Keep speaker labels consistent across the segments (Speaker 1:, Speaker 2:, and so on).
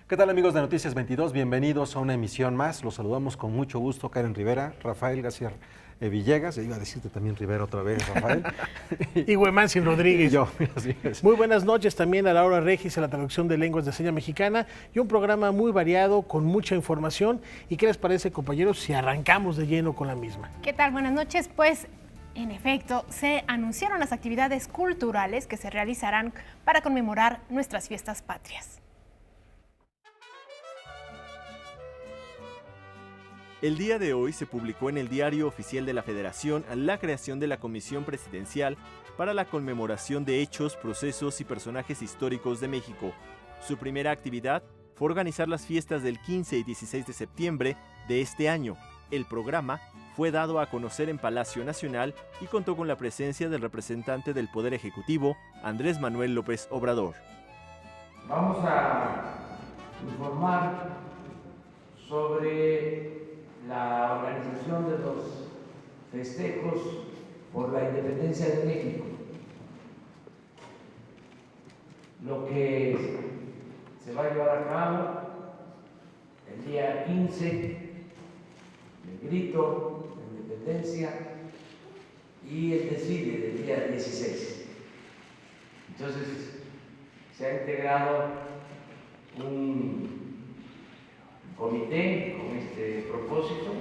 Speaker 1: ¿Qué tal, amigos de Noticias 22? Bienvenidos a una emisión más. Los saludamos con mucho gusto, Karen Rivera, Rafael García Villegas, iba a decirte también Rivera otra vez, Rafael.
Speaker 2: Y Huemansin Rodríguez.
Speaker 1: Y yo, así es.
Speaker 2: Muy buenas noches también a Laura Regis en la traducción de lenguas de seña mexicana y un programa muy variado con mucha información. ¿Y qué les parece, compañeros, si arrancamos de lleno con la misma?
Speaker 3: ¿Qué tal? Buenas noches. Pues, en efecto, se anunciaron las actividades culturales que se realizarán para conmemorar nuestras fiestas patrias.
Speaker 4: El día de hoy se publicó en el Diario Oficial de la Federación la creación de la Comisión Presidencial para la conmemoración de hechos, procesos y personajes históricos de México. Su primera actividad fue organizar las fiestas del 15 y 16 de septiembre de este año. El programa fue dado a conocer en Palacio Nacional y contó con la presencia del representante del Poder Ejecutivo, Andrés Manuel López Obrador.
Speaker 5: Vamos a informar sobre la organización de los festejos por la independencia de México. Lo que se va a llevar a cabo el día 15, el grito de independencia y el desfile del día 16. Entonces, se ha integrado un comité con este propósito.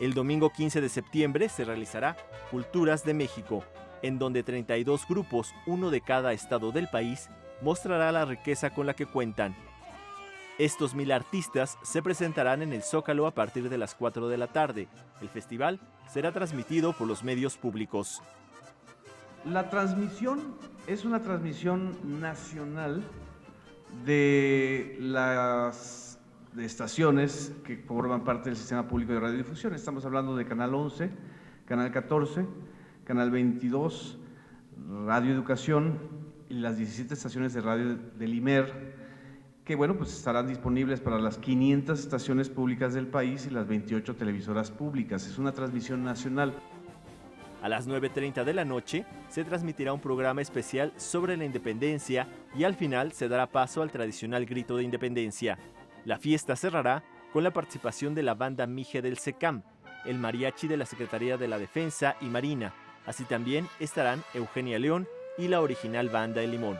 Speaker 4: El domingo 15 de septiembre se realizará Culturas de México, en donde 32 grupos, uno de cada estado del país, mostrará la riqueza con la que cuentan. Estos 1000 artistas se presentarán en el Zócalo a partir de las 4 de la tarde. El festival será transmitido por los medios públicos.
Speaker 6: La transmisión es una transmisión nacional de las estaciones que forman parte del sistema público de radiodifusión. Estamos hablando de Canal 11, Canal 14, Canal 22, Radio Educación y las 17 estaciones de radio del IMER, que bueno, pues estarán disponibles para las 500 estaciones públicas del país y las 28 televisoras públicas. Es una transmisión nacional.
Speaker 4: A las 9:30 de la noche se transmitirá un programa especial sobre la independencia y al final se dará paso al tradicional grito de independencia. La fiesta cerrará con la participación de la banda Mije del SECAM, el mariachi de la Secretaría de la Defensa y Marina. Así también estarán Eugenia León y la original Banda El Limón.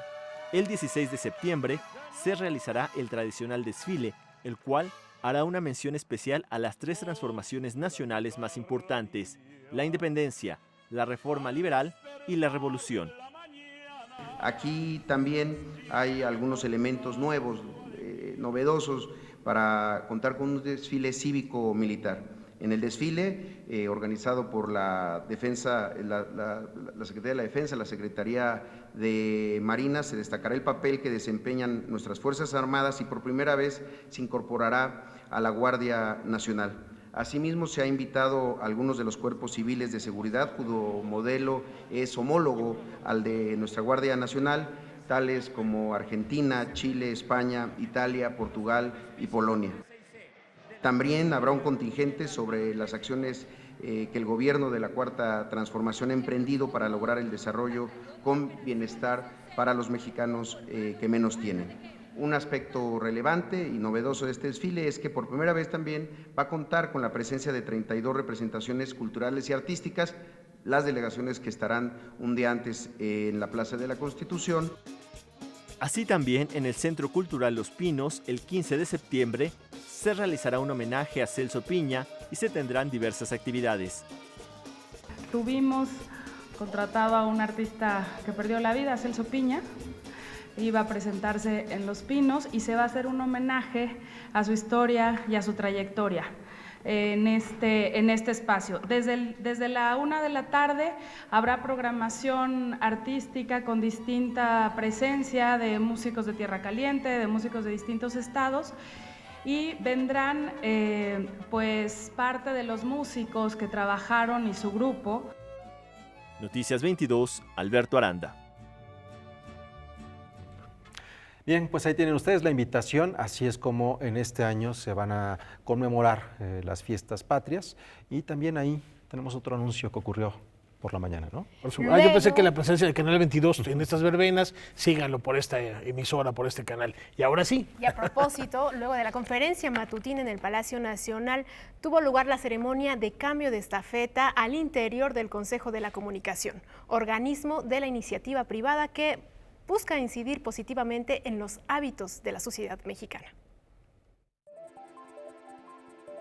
Speaker 4: El 16 de septiembre se realizará el tradicional desfile, el cual hará una mención especial a las 3 transformaciones nacionales más importantes: la independencia, la reforma liberal y la revolución.
Speaker 7: Aquí también hay algunos elementos nuevos, novedosos, para contar con un desfile cívico-militar. En el desfile, organizado por la Defensa, la Secretaría de la Defensa, la Secretaría de Marina, se destacará el papel que desempeñan nuestras Fuerzas Armadas y por primera vez se incorporará a la Guardia Nacional. Asimismo, se ha invitado a algunos de los cuerpos civiles de seguridad, cuyo modelo es homólogo al de nuestra Guardia Nacional, tales como Argentina, Chile, España, Italia, Portugal y Polonia. También habrá un contingente sobre las acciones que el gobierno de la Cuarta Transformación ha emprendido para lograr el desarrollo con bienestar para los mexicanos que menos tienen. Un aspecto relevante y novedoso de este desfile es que por primera vez también va a contar con la presencia de 32 representaciones culturales y artísticas, las delegaciones que estarán un día antes en la Plaza de la Constitución.
Speaker 4: Así también en el Centro Cultural Los Pinos, el 15 de septiembre, se realizará un homenaje a Celso Piña y se tendrán diversas actividades.
Speaker 8: Tuvimos contratado a un artista que perdió la vida, Celso Piña. Iba a presentarse en Los Pinos y se va a hacer un homenaje a su historia y a su trayectoria en este espacio. Desde la 1 de la tarde habrá programación artística con distinta presencia de músicos de Tierra Caliente, de músicos de distintos estados, y vendrán pues parte de los músicos que trabajaron y su grupo.
Speaker 4: Noticias 22, Alberto Aranda.
Speaker 1: Bien, pues ahí tienen ustedes la invitación, así es como en este año se van a conmemorar las fiestas patrias y también ahí tenemos otro anuncio que ocurrió por la mañana, ¿no?
Speaker 2: Por supuesto. Yo pensé que la presencia del Canal 22 en estas verbenas, síganlo por esta emisora, por este canal. Y ahora sí.
Speaker 3: Y a propósito, luego de la conferencia matutina en el Palacio Nacional, tuvo lugar la ceremonia de cambio de estafeta al interior del Consejo de la Comunicación, organismo de la iniciativa privada que busca incidir positivamente en los hábitos de la sociedad mexicana.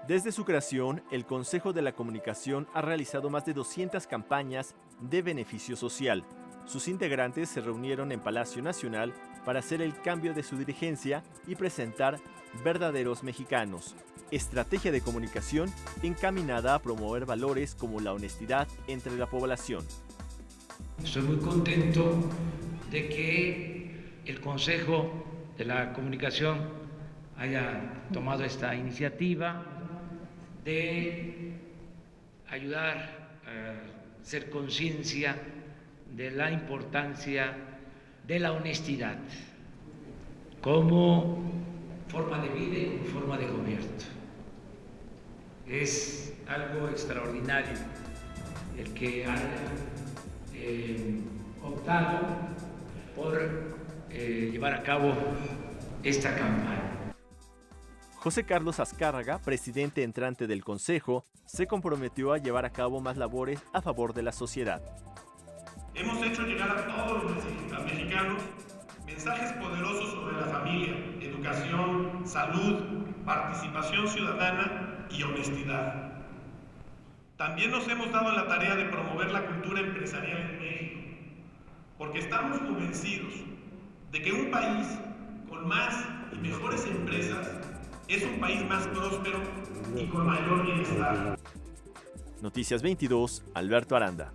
Speaker 4: Desde su creación, el Consejo de la Comunicación ha realizado más de 200 campañas de beneficio social. Sus integrantes se reunieron en Palacio Nacional para hacer el cambio de su dirigencia y presentar verdaderos mexicanos. Estrategia de comunicación encaminada a promover valores como la honestidad entre la población.
Speaker 5: Estoy muy contento de que el Consejo de la Comunicación haya tomado esta iniciativa de ayudar a hacer conciencia de la importancia de la honestidad como forma de vida y como forma de gobierno. Es algo extraordinario el que haya optado por llevar a cabo esta campaña.
Speaker 4: José Carlos Azcárraga, presidente entrante del Consejo, se comprometió a llevar a cabo más labores a favor de la sociedad.
Speaker 9: Hemos hecho llegar a todos los mexicanos mensajes poderosos sobre la familia, educación, salud, participación ciudadana y honestidad. También nos hemos dado la tarea de promover la cultura empresarial en México, porque estamos convencidos de que un país con más y mejores empresas es un país más próspero y con mayor bienestar.
Speaker 4: Noticias 22, Alberto Aranda.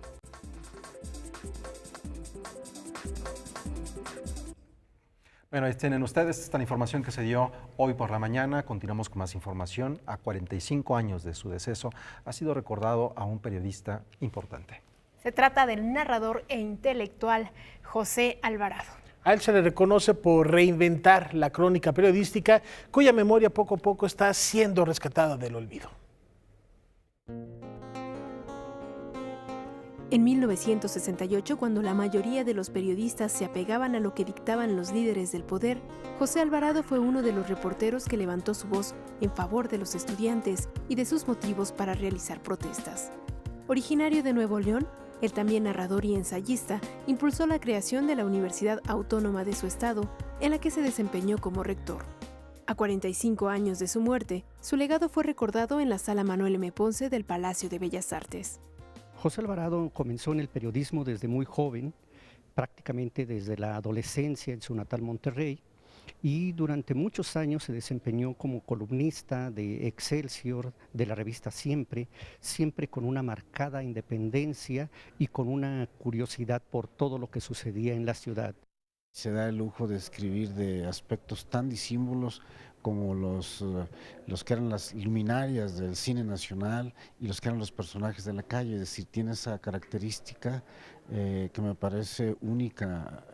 Speaker 1: Bueno, ahí tienen ustedes esta información que se dio hoy por la mañana. Continuamos con más información. A 45 años de su deceso, ha sido recordado a un periodista importante.
Speaker 3: Se trata del narrador e intelectual José Alvarado.
Speaker 2: A él se le reconoce por reinventar la crónica periodística, cuya memoria poco a poco está siendo rescatada del olvido.
Speaker 10: En 1968, cuando la mayoría de los periodistas se apegaban a lo que dictaban los líderes del poder, José Alvarado fue uno de los reporteros que levantó su voz en favor de los estudiantes y de sus motivos para realizar protestas. Originario de Nuevo León, el también narrador y ensayista impulsó la creación de la Universidad Autónoma de su estado, en la que se desempeñó como rector. A 45 años de su muerte, su legado fue recordado en la Sala Manuel M. Ponce del Palacio de Bellas Artes.
Speaker 11: José Alvarado comenzó en el periodismo desde muy joven, prácticamente desde la adolescencia en su natal Monterrey, y durante muchos años se desempeñó como columnista de Excelsior, de la revista Siempre, siempre con una marcada independencia y con una curiosidad por todo lo que sucedía en la ciudad.
Speaker 12: Se da el lujo de escribir de aspectos tan disímbolos como los que eran las luminarias del cine nacional y los que eran los personajes de la calle, es decir, tiene esa característica que me parece única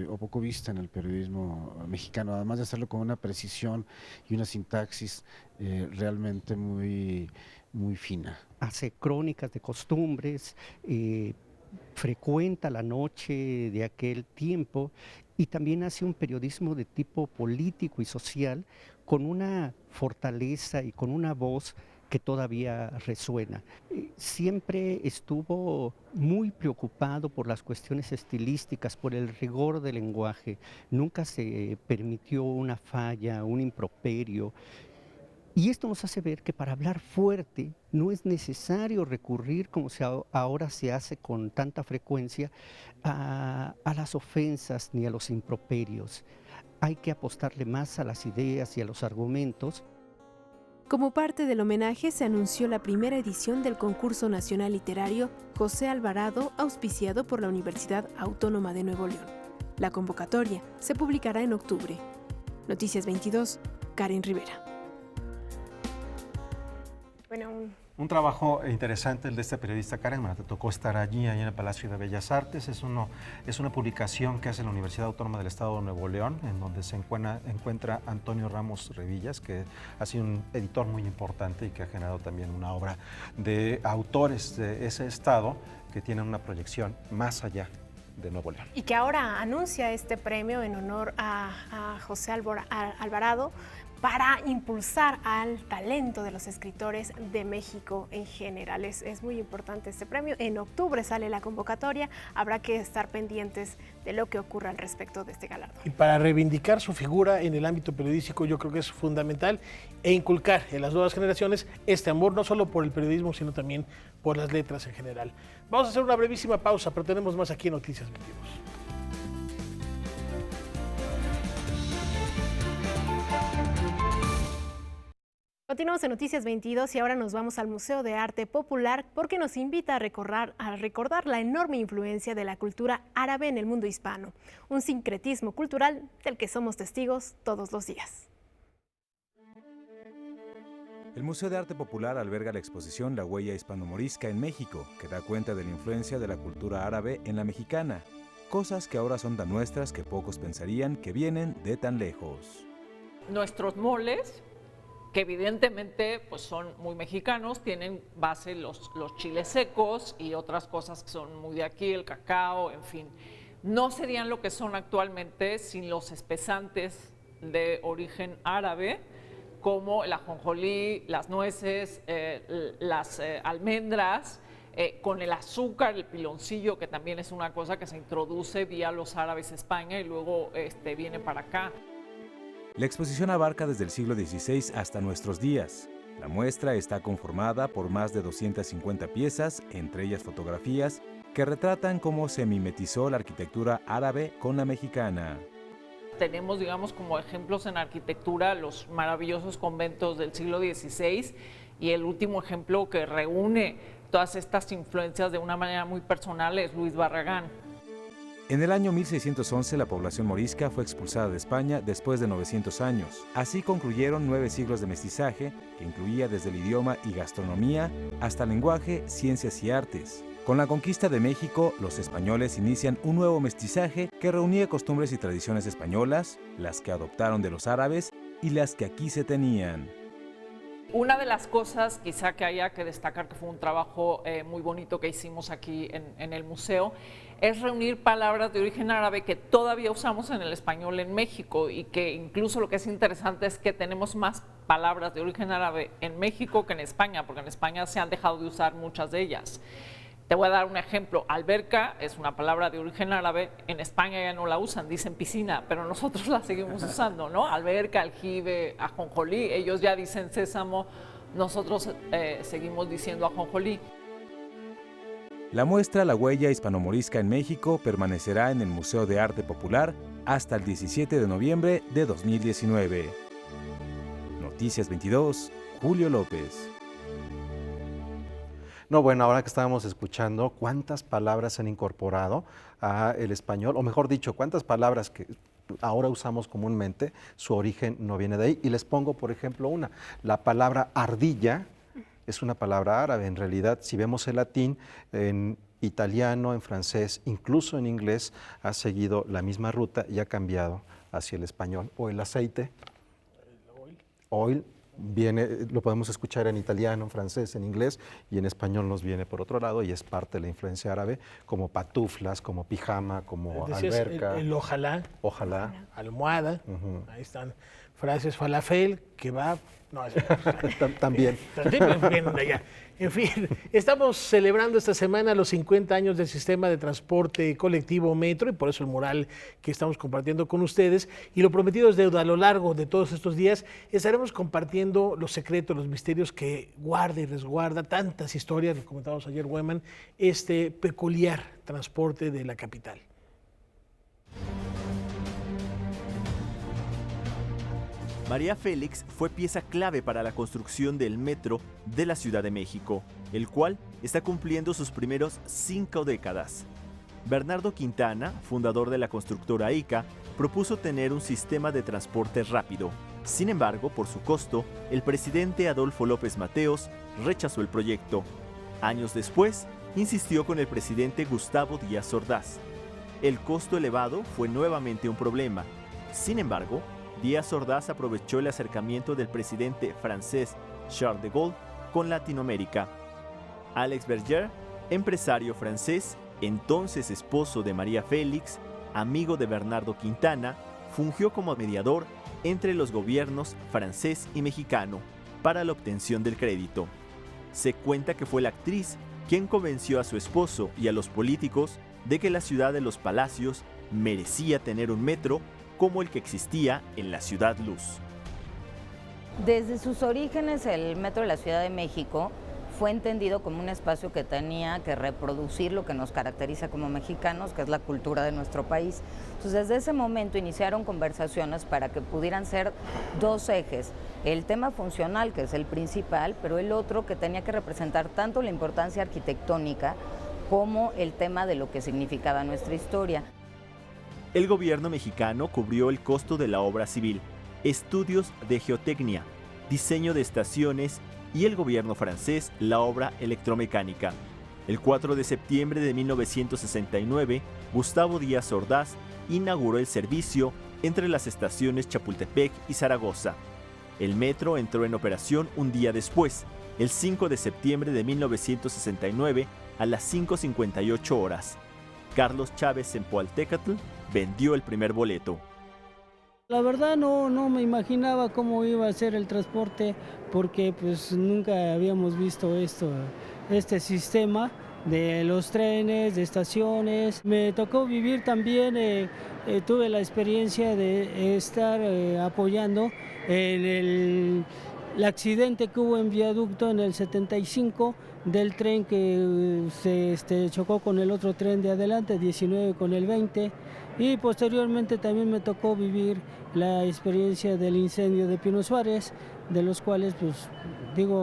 Speaker 12: o poco vista en el periodismo mexicano, además de hacerlo con una precisión y una sintaxis realmente muy, muy fina.
Speaker 11: Hace crónicas de costumbres, frecuenta la noche de aquel tiempo y también hace un periodismo de tipo político y social con una fortaleza y con una voz que todavía resuena. Siempre estuvo muy preocupado por las cuestiones estilísticas, por el rigor del lenguaje. Nunca se permitió una falla, un improperio. Y esto nos hace ver que para hablar fuerte no es necesario recurrir, como ahora se hace con tanta frecuencia, a las ofensas ni a los improperios. Hay que apostarle más a las ideas y a los argumentos.
Speaker 10: Como parte del homenaje se anunció la primera edición del Concurso Nacional Literario José Alvarado, auspiciado por la Universidad Autónoma de Nuevo León. La convocatoria se publicará en octubre. Noticias 22, Karen Rivera.
Speaker 3: Bueno,
Speaker 1: Un trabajo interesante el de este periodista Karen. Te tocó estar allí en el Palacio de Bellas Artes. Es una publicación que hace la Universidad Autónoma del Estado de Nuevo León, en donde se encuentra Antonio Ramos Revillas, que ha sido un editor muy importante y que ha generado también una obra de autores de ese estado que tienen una proyección más allá de Nuevo León.
Speaker 3: Y que ahora anuncia este premio en honor a José Alvarado, para impulsar al talento de los escritores de México en general. Es muy importante este premio. En octubre sale la convocatoria, habrá que estar pendientes de lo que ocurra al respecto de este galardón.
Speaker 2: Y para reivindicar su figura en el ámbito periodístico, yo creo que es fundamental e inculcar en las nuevas generaciones este amor, no solo por el periodismo, sino también por las letras en general. Vamos a hacer una brevísima pausa, pero tenemos más aquí en Noticias 22.
Speaker 3: Continuamos en Noticias 22 y ahora nos vamos al Museo de Arte Popular porque nos invita a recordar la enorme influencia de la cultura árabe en el mundo hispano, un sincretismo cultural del que somos testigos todos los días.
Speaker 13: El Museo de Arte Popular alberga la exposición La Huella Hispano-Morisca en México, que da cuenta de la influencia de la cultura árabe en la mexicana, cosas que ahora son tan nuestras que pocos pensarían que vienen de tan lejos.
Speaker 14: Nuestros moles, que evidentemente pues son muy mexicanos, tienen base los chiles secos y otras cosas que son muy de aquí, el cacao, en fin. No serían lo que son actualmente sin los espesantes de origen árabe, como el ajonjolí, las nueces, las almendras, con el azúcar, el piloncillo, que también es una cosa que se introduce vía los árabes a España y luego viene para acá.
Speaker 13: La exposición abarca desde el siglo XVI hasta nuestros días. La muestra está conformada por más de 250 piezas, entre ellas fotografías, que retratan cómo se mimetizó la arquitectura árabe con la mexicana.
Speaker 14: Tenemos, digamos, como ejemplos en arquitectura los maravillosos conventos del siglo XVI y el último ejemplo que reúne todas estas influencias de una manera muy personal es Luis Barragán.
Speaker 13: En el año 1611 la población morisca fue expulsada de España después de 900 años. Así concluyeron 9 siglos de mestizaje que incluía desde el idioma y gastronomía hasta lenguaje, ciencias y artes. Con la conquista de México, los españoles inician un nuevo mestizaje que reunía costumbres y tradiciones españolas, las que adoptaron de los árabes y las que aquí se tenían.
Speaker 14: Una de las cosas quizá que haya que destacar, que fue un trabajo muy bonito que hicimos aquí en el museo, es reunir palabras de origen árabe que todavía usamos en el español en México y que incluso lo que es interesante es que tenemos más palabras de origen árabe en México que en España, porque en España se han dejado de usar muchas de ellas. Te voy a dar un ejemplo. Alberca es una palabra de origen árabe, en España ya no la usan, dicen piscina, pero nosotros la seguimos usando, ¿no? Alberca, aljibe, ajonjolí, ellos ya dicen sésamo, nosotros seguimos diciendo ajonjolí.
Speaker 13: La muestra La Huella Hispano-Morisca en México permanecerá en el Museo de Arte Popular hasta el 17 de noviembre de 2019. Noticias 22, Julio López.
Speaker 1: No, bueno, ahora que estábamos escuchando, ¿cuántas palabras se han incorporado al español? O mejor dicho, ¿cuántas palabras que ahora usamos comúnmente, su origen no viene de ahí? Y les pongo, por ejemplo, una. La palabra ardilla es una palabra árabe. En realidad, si vemos el latín, en italiano, en francés, incluso en inglés, ha seguido la misma ruta y ha cambiado hacia el español. O el aceite, oil, viene, lo podemos escuchar en italiano, en francés, en inglés, y en español nos viene por otro lado y es parte de la influencia árabe, como patuflas, como pijama, como alberca.
Speaker 2: El ojalá.
Speaker 1: Ojalá.
Speaker 2: Almohada. Ahí están frases, falafel, kebab. No,
Speaker 1: también.
Speaker 2: Vienen de allá. En fin, estamos celebrando esta semana los 50 años del sistema de transporte colectivo Metro y por eso el mural que estamos compartiendo con ustedes. Y lo prometido es deuda. A lo largo de todos estos días estaremos compartiendo los secretos, los misterios que guarda y resguarda tantas historias, lo comentábamos ayer, Weman, este peculiar transporte de la capital.
Speaker 4: María Félix fue pieza clave para la construcción del metro de la Ciudad de México, el cual está cumpliendo sus primeros 5 décadas. Bernardo Quintana, fundador de la constructora ICA, propuso tener un sistema de transporte rápido Sin embargo, por su costo, el presidente Adolfo López Mateos rechazó el proyecto. Años después, insistió con el presidente Gustavo Díaz Ordaz. El costo elevado fue nuevamente un problema. Sin embargo, Díaz Ordaz aprovechó el acercamiento del presidente francés Charles de Gaulle con Latinoamérica. Alex Berger, empresario francés, entonces esposo de María Félix, amigo de Bernardo Quintana, fungió como mediador entre los gobiernos francés y mexicano para la obtención del crédito. Se cuenta que fue la actriz quien convenció a su esposo y a los políticos de que la ciudad de los Palacios merecía tener un metro como el que existía en la Ciudad Luz.
Speaker 15: Desde sus orígenes, el Metro de la Ciudad de México fue entendido como un espacio que tenía que reproducir lo que nos caracteriza como mexicanos, que es la cultura de nuestro país. Entonces, desde ese momento iniciaron conversaciones para que pudieran ser dos ejes. El tema funcional, que es el principal, pero el otro que tenía que representar tanto la importancia arquitectónica como el tema de lo que significaba nuestra historia.
Speaker 4: El gobierno mexicano cubrió el costo de la obra civil, estudios de geotecnia, diseño de estaciones y el gobierno francés la obra electromecánica. El 4 de septiembre de 1969, Gustavo Díaz Ordaz inauguró el servicio entre las estaciones Chapultepec y Zaragoza. El metro entró en operación un día después, el 5 de septiembre de 1969, a las 5:58 horas. Carlos Chávez Zempoaltécatl vendió el primer boleto.
Speaker 16: La verdad no me imaginaba cómo iba a ser el transporte porque pues nunca habíamos visto este sistema de los trenes, de estaciones. Me tocó vivir también, tuve la experiencia de estar apoyando en el accidente que hubo en Viaducto en el 75 del tren que se chocó con el otro tren de adelante, 19 con el 20, y posteriormente también me tocó vivir la experiencia del incendio de Pino Suárez, de los cuales, pues,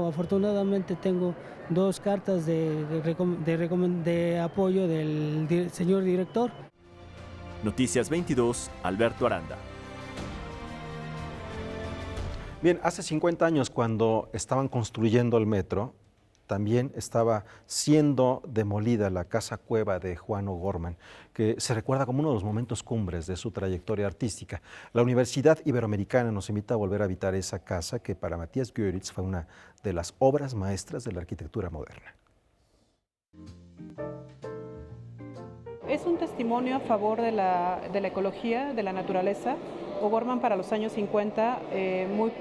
Speaker 16: afortunadamente tengo 2 cartas de apoyo del señor director.
Speaker 4: Noticias 22, Alberto Aranda.
Speaker 1: Bien, hace 50 años cuando estaban construyendo el metro, también estaba siendo demolida la casa cueva de Juan O'Gorman, que se recuerda como uno de los momentos cumbres de su trayectoria artística. La Universidad Iberoamericana nos invita a volver a habitar esa casa que para Matías Goeritz fue una de las obras maestras de la arquitectura moderna.
Speaker 17: Es un testimonio a favor de la ecología, de la naturaleza. O'Gorman para los años 50,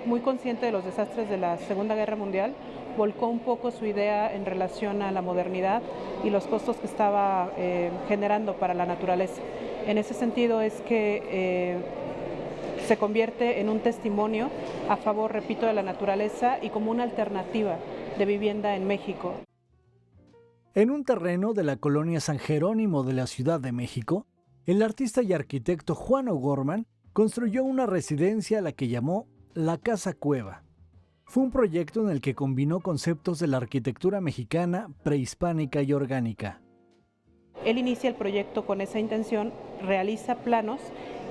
Speaker 17: muy consciente de los desastres de la Segunda Guerra Mundial, volcó un poco su idea en relación a la modernidad y los costos que estaba generando para la naturaleza. En ese sentido es que se convierte en un testimonio a favor, repito, de la naturaleza y como una alternativa de vivienda en México.
Speaker 18: En un terreno de la colonia San Jerónimo de la Ciudad de México, el artista y arquitecto Juan O'Gorman construyó una residencia a la que llamó La Casa Cueva. Fue un proyecto en el que combinó conceptos de la arquitectura mexicana, prehispánica y orgánica.
Speaker 17: Él inicia el proyecto con esa intención, realiza planos,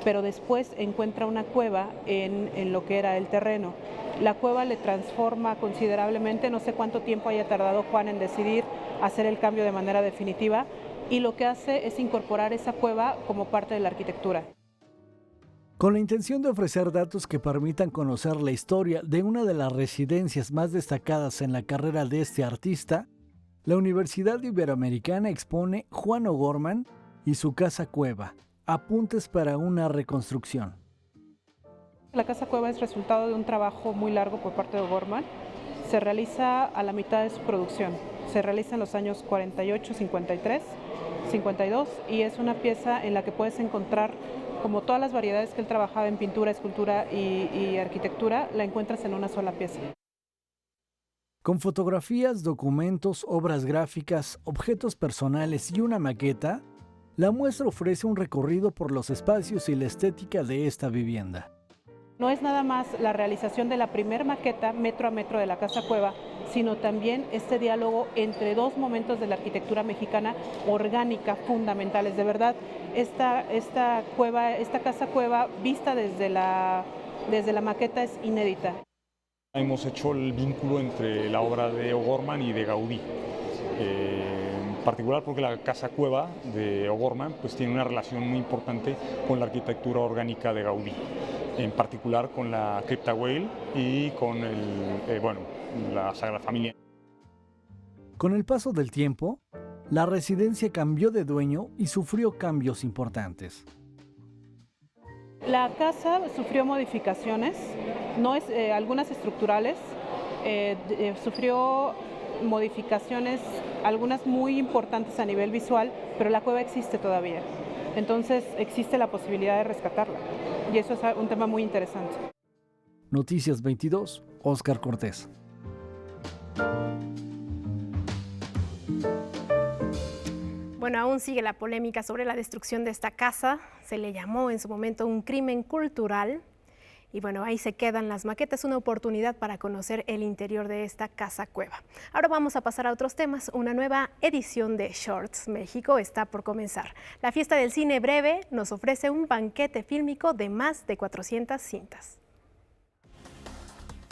Speaker 17: pero después encuentra una cueva en lo que era el terreno. La cueva le transforma considerablemente, no sé cuánto tiempo haya tardado Juan en decidir hacer el cambio de manera definitiva, y lo que hace es incorporar esa cueva como parte de la arquitectura.
Speaker 18: Con la intención de ofrecer datos que permitan conocer la historia de una de las residencias más destacadas en la carrera de este artista, la Universidad Iberoamericana expone Juan O'Gorman y su casa cueva, apuntes para una reconstrucción.
Speaker 17: La casa cueva es resultado de un trabajo muy largo por parte de O'Gorman. Se realiza a la mitad de su producción. Se realiza en los años 48, 53, 52 y es una pieza en la que puedes encontrar, como todas las variedades que él trabajaba en pintura, escultura y arquitectura, la encuentras en una sola pieza.
Speaker 18: Con fotografías, documentos, obras gráficas, objetos personales y una maqueta, la muestra ofrece un recorrido por los espacios y la estética de esta vivienda.
Speaker 17: No es nada más la realización de la primer maqueta metro a metro de la casa cueva, sino también este diálogo entre dos momentos de la arquitectura mexicana orgánica fundamentales. De verdad, esta casa cueva vista desde la desde la maqueta es inédita.
Speaker 19: Hemos hecho el vínculo entre la obra de O'Gorman y de Gaudí, en particular porque la casa cueva de O'Gorman pues tiene una relación muy importante con la arquitectura orgánica de Gaudí, en particular con la Cripta Güell y con la Sagrada Familia.
Speaker 18: Con el paso del tiempo, la residencia cambió de dueño y sufrió cambios importantes.
Speaker 17: La casa sufrió modificaciones, algunas estructurales, sufrió modificaciones, algunas muy importantes a nivel visual, pero la cueva existe todavía. Entonces existe la posibilidad de rescatarla y eso es un tema muy interesante.
Speaker 18: Noticias 22, Óscar Cortés.
Speaker 3: Bueno, aún sigue la polémica sobre la destrucción de esta casa. Se le llamó en su momento un crimen cultural. Y bueno, ahí se quedan las maquetas, una oportunidad para conocer el interior de esta casa cueva. Ahora vamos a pasar a otros temas. Una nueva edición de Shorts México está por comenzar. La fiesta del cine breve nos ofrece un banquete fílmico de más de 400 cintas.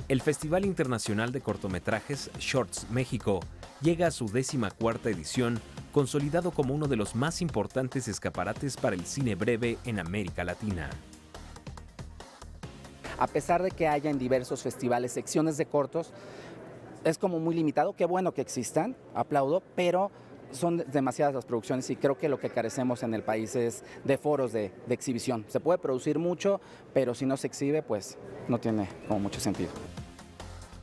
Speaker 20: El Festival Internacional de Cortometrajes Shorts México llega a su 14ª edición, consolidado como uno de los más importantes escaparates para el cine breve en América Latina.
Speaker 21: A pesar de que haya en diversos festivales secciones de cortos, es como muy limitado. Qué bueno que existan, aplaudo, pero son demasiadas las producciones y creo que lo que carecemos en el país es de foros de exhibición. Se puede producir mucho, pero si no se exhibe, pues no tiene como mucho sentido.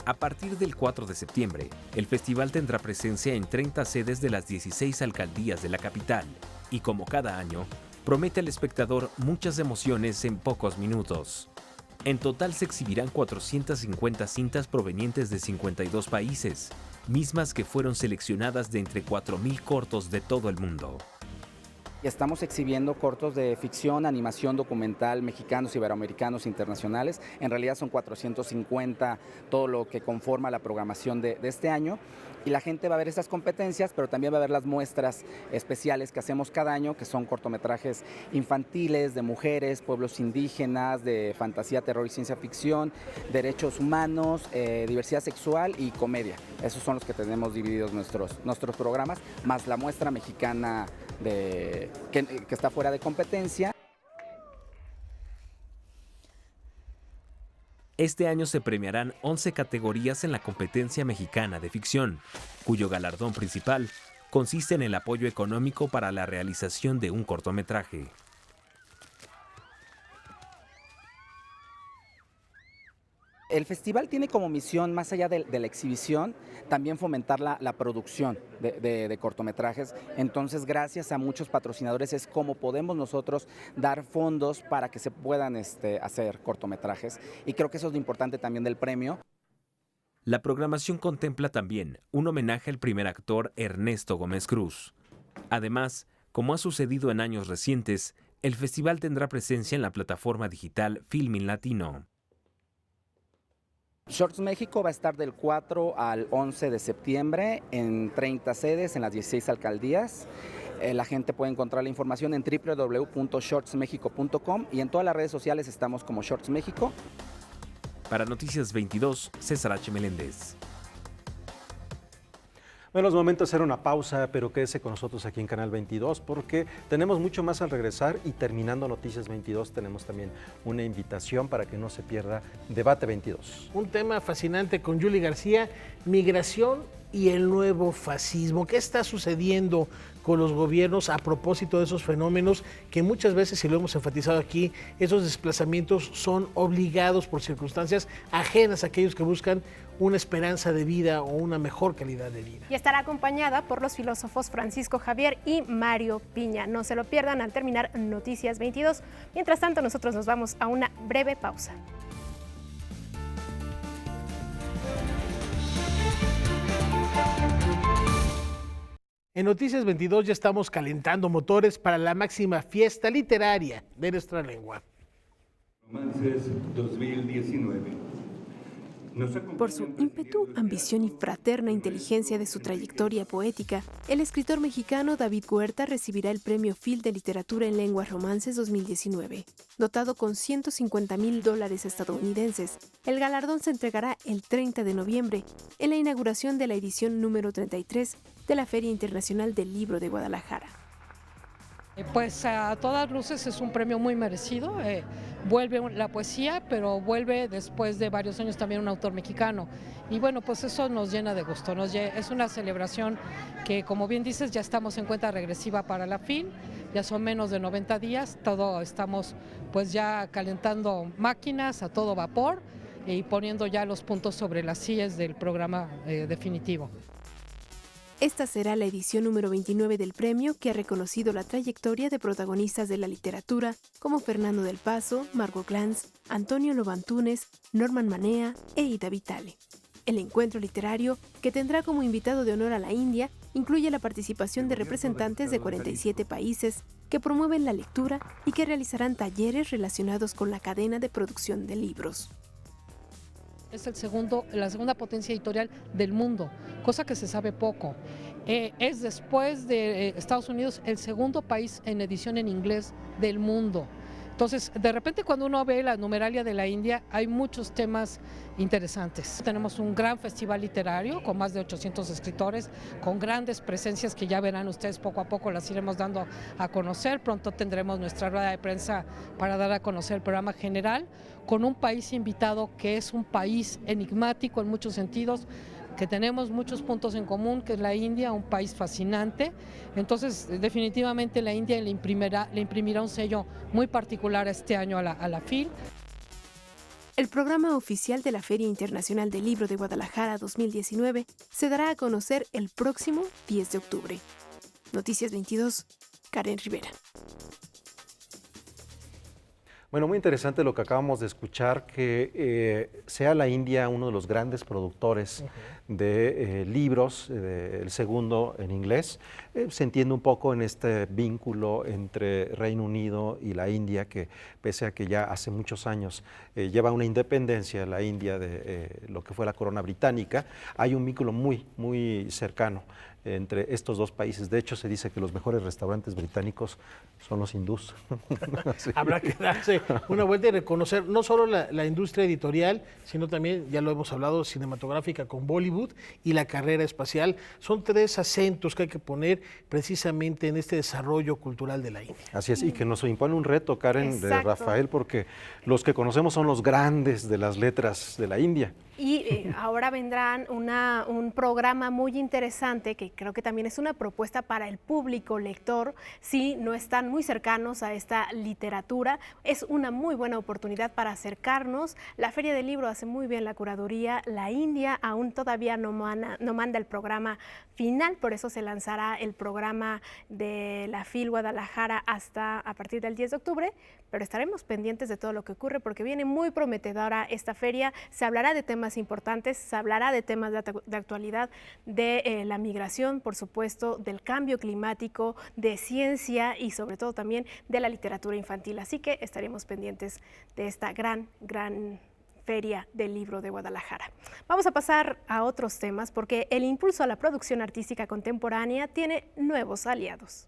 Speaker 20: A partir del 4 de septiembre, el festival tendrá presencia en 30 sedes de las 16 alcaldías de la capital y, como cada año, promete al espectador muchas emociones en pocos minutos. En total se exhibirán 450 cintas provenientes de 52 países, mismas que fueron seleccionadas de entre 4.000 cortos de todo el mundo.
Speaker 21: Estamos exhibiendo cortos de ficción, animación, documental, mexicanos, iberoamericanos, internacionales. En realidad son 450 todo lo que conforma la programación de este año. Y la gente va a ver estas competencias, pero también va a ver las muestras especiales que hacemos cada año, que son cortometrajes infantiles, de mujeres, pueblos indígenas, de fantasía, terror y ciencia ficción, derechos humanos, diversidad sexual y comedia. Esos son los que tenemos divididos nuestros programas, más la muestra mexicana que está fuera de competencia.
Speaker 20: Este año se premiarán 11 categorías en la competencia mexicana de ficción, cuyo galardón principal consiste en el apoyo económico para la realización de un cortometraje.
Speaker 21: El festival tiene como misión, más allá de la exhibición, también fomentar la producción de cortometrajes. Entonces, gracias a muchos patrocinadores es como podemos nosotros dar fondos para que se puedan hacer cortometrajes. Y creo que eso es lo importante también del premio.
Speaker 20: La programación contempla también un homenaje al primer actor Ernesto Gómez Cruz. Además, como ha sucedido en años recientes, el festival tendrá presencia en la plataforma digital Filmin Latino.
Speaker 21: Shorts México va a estar del 4 al 11 de septiembre en 30 sedes en las 16 alcaldías. La gente puede encontrar la información en www.shortsmexico.com y en todas las redes sociales estamos como Shorts México.
Speaker 20: Para Noticias 22, César H. Meléndez.
Speaker 1: Bueno, es momento de hacer una pausa, pero quédese con nosotros aquí en Canal 22 porque tenemos mucho más al regresar y terminando Noticias 22 tenemos también una invitación para que no se pierda Debate 22.
Speaker 2: Un tema fascinante con Yuli García, migración y el nuevo fascismo. ¿Qué está sucediendo con los gobiernos a propósito de esos fenómenos que muchas veces, y lo hemos enfatizado aquí, esos desplazamientos son obligados por circunstancias ajenas a aquellos que buscan una esperanza de vida o una mejor calidad de vida?
Speaker 3: Y estará acompañada por los filósofos Francisco Javier y Mario Piña. No se lo pierdan al terminar Noticias 22. Mientras tanto, nosotros nos vamos a una breve pausa.
Speaker 2: En Noticias 22 ya estamos calentando motores para la máxima fiesta literaria de nuestra lengua.
Speaker 22: Romances 2019.
Speaker 10: Por su ímpetu, ambición y fraterna inteligencia de su trayectoria poética, el escritor mexicano David Huerta recibirá el Premio Phil de Literatura en Lenguas Romances 2019. Dotado con $150,000 estadounidenses, el galardón se entregará el 30 de noviembre en la inauguración de la edición número 33 de la Feria Internacional del Libro de Guadalajara.
Speaker 6: Pues a todas luces es un premio muy merecido, vuelve la poesía, pero vuelve después de varios años también un autor mexicano. Y bueno, pues eso nos llena de gusto, es una celebración que, como bien dices, ya estamos en cuenta regresiva para la FIL, ya son menos de 90 días, estamos pues ya calentando máquinas a todo vapor y poniendo ya los puntos sobre las sillas del programa definitivo.
Speaker 10: Esta será la edición número 29 del premio, que ha reconocido la trayectoria de protagonistas de la literatura como Fernando del Paso, Margot Glantz, Antonio Lobantunes, Norman Manea e Ida Vitale. El encuentro literario, que tendrá como invitado de honor a la India, incluye la participación de representantes de 47 países que promueven la lectura y que realizarán talleres relacionados con la cadena de producción de libros.
Speaker 6: Es la segunda potencia editorial del mundo, cosa que se sabe poco. Es, después de Estados Unidos, el segundo país en edición en inglés del mundo. Entonces, de repente, cuando uno ve la numeralia de la India, hay muchos temas interesantes. Tenemos un gran festival literario con más de 800 escritores, con grandes presencias que ya verán ustedes poco a poco, las iremos dando a conocer. Pronto tendremos nuestra rueda de prensa para dar a conocer el programa general, con un país invitado que es un país enigmático en muchos sentidos, que tenemos muchos puntos en común, que es la India, un país fascinante. Entonces, definitivamente la India le imprimirá un sello muy particular este año a la FIL.
Speaker 10: El programa oficial de la Feria Internacional del Libro de Guadalajara 2019 se dará a conocer el próximo 10 de octubre. Noticias 22, Karen Rivera.
Speaker 1: Bueno, muy interesante lo que acabamos de escuchar, que sea la India uno de los grandes productores de libros, el segundo en inglés. Se entiende un poco en este vínculo entre Reino Unido y la India, que pese a que ya hace muchos años lleva una independencia la India de lo que fue la corona británica, hay un vínculo muy, muy cercano entre estos dos países. De hecho, se dice que los mejores restaurantes británicos son los hindús. Sí.
Speaker 2: Habrá que darse una vuelta y reconocer no solo la industria editorial, sino también, ya lo hemos hablado, cinematográfica con Bollywood y la carrera espacial. Son tres acentos que hay que poner precisamente en este desarrollo cultural de la India.
Speaker 1: Así es, y que nos impone un reto, Karen,
Speaker 3: Exacto.
Speaker 1: de Rafael, porque los que conocemos son los grandes de las letras de la India.
Speaker 3: Y ahora vendrán un programa muy interesante que creo que también es una propuesta para el público lector. Si no están muy cercanos a esta literatura, es una muy buena oportunidad para acercarnos. La Feria del Libro hace muy bien la curaduría. La India aún todavía no manda el programa final, por eso se lanzará el programa de la FIL Guadalajara hasta a partir del 10 de octubre, pero estaremos pendientes de todo lo que ocurre porque viene muy prometedora esta feria. Se hablará de temas importantes, se hablará de temas de actualidad, de la migración, por supuesto, del cambio climático, de ciencia y sobre todo también de la literatura infantil. Así que estaremos pendientes de esta gran Feria del Libro de Guadalajara. Vamos a pasar a otros temas porque el impulso a la producción artística contemporánea tiene nuevos aliados.